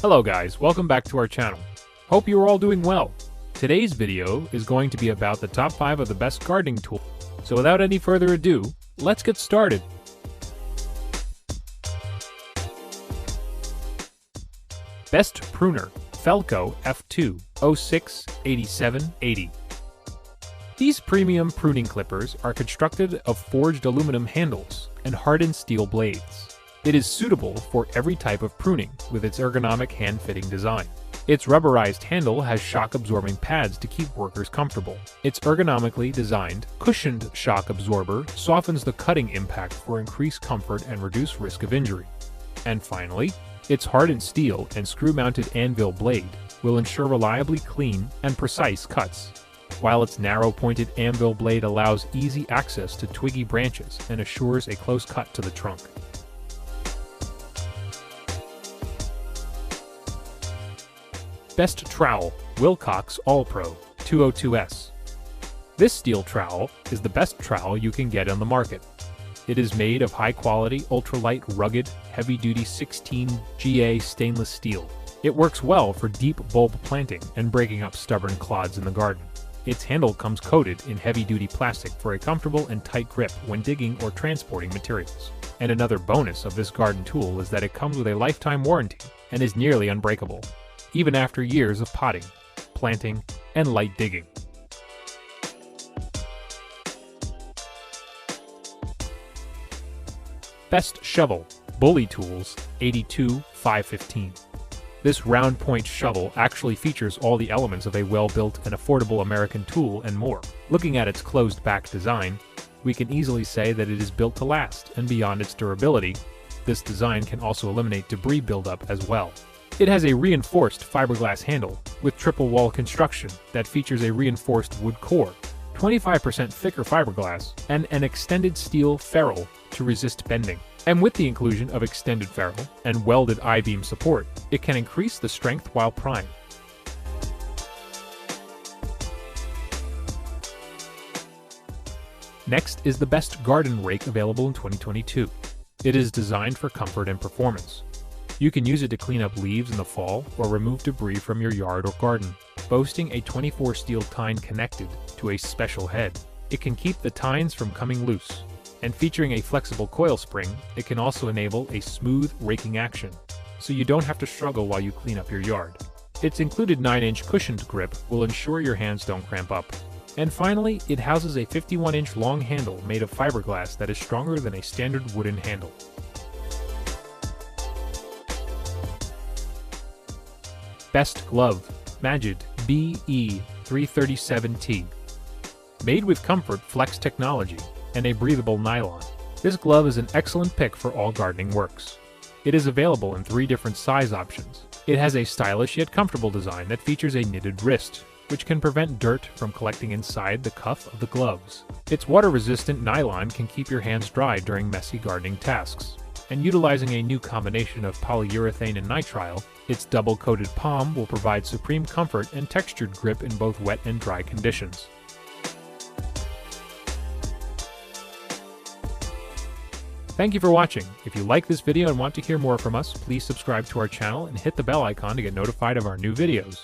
Hello guys, welcome back to our channel. Hope you are all doing well. Today's video is going to be about the top 5 of the best gardening tools. So without any further ado, let's get started. Best Pruner, FELCO F-2 06-8780. These premium pruning clippers are constructed of forged aluminum handles and hardened steel blades. It is suitable for every type of pruning with its ergonomic hand-fitting design. Its rubberized handle has shock-absorbing pads to keep workers comfortable. Its ergonomically designed, cushioned shock absorber softens the cutting impact for increased comfort and reduced risk of injury. And finally, its hardened steel and screw-mounted anvil blade will ensure reliably clean and precise cuts, while its narrow-pointed anvil blade allows easy access to twiggy branches and assures a close cut to the trunk. Best Trowel, Wilcox All-Pro 202S. This steel trowel is the best trowel you can get on the market. It is made of high-quality, ultralight, rugged, heavy-duty 16 GA stainless steel. It works well for deep bulb planting and breaking up stubborn clods in the garden. Its handle comes coated in heavy-duty plastic for a comfortable and tight grip when digging or transporting materials. And another bonus of this garden tool is that it comes with a lifetime warranty and is nearly unbreakable, even after years of potting, planting, and light digging. Best Shovel, Bully Tools 82-515. This round point shovel actually features all the elements of a well-built and affordable American tool and more. Looking at its closed back design, we can easily say that it is built to last, and beyond its durability, this design can also eliminate debris buildup as well. It has a reinforced fiberglass handle with triple wall construction that features a reinforced wood core, 25% thicker fiberglass, and an extended steel ferrule to resist bending. And with the inclusion of extended ferrule and welded I-beam support, it can increase the strength while prying. Next is the best garden rake available in 2022. It is designed for comfort and performance. You can use it to clean up leaves in the fall or remove debris from your yard or garden. Boasting a 24 steel tine connected to a special head, it can keep the tines from coming loose. And featuring a flexible coil spring, it can also enable a smooth raking action, so you don't have to struggle while you clean up your yard. Its included 9-inch cushioned grip will ensure your hands don't cramp up. And finally, it houses a 51-inch long handle made of fiberglass that is stronger than a standard wooden handle. Best Glove, Magid BE337T. Made with comfort flex technology and a breathable nylon, this glove is an excellent pick for all gardening works. It is available in 3 different size options. It has a stylish yet comfortable design that features a knitted wrist, which can prevent dirt from collecting inside the cuff of the gloves. Its water-resistant nylon can keep your hands dry during messy gardening tasks. And utilizing a new combination of polyurethane and nitrile, its double-coated palm will provide supreme comfort and textured grip in both wet and dry conditions. Thank you for watching. If you like this video and want to hear more from us, please subscribe to our channel and hit the bell icon to get notified of our new videos.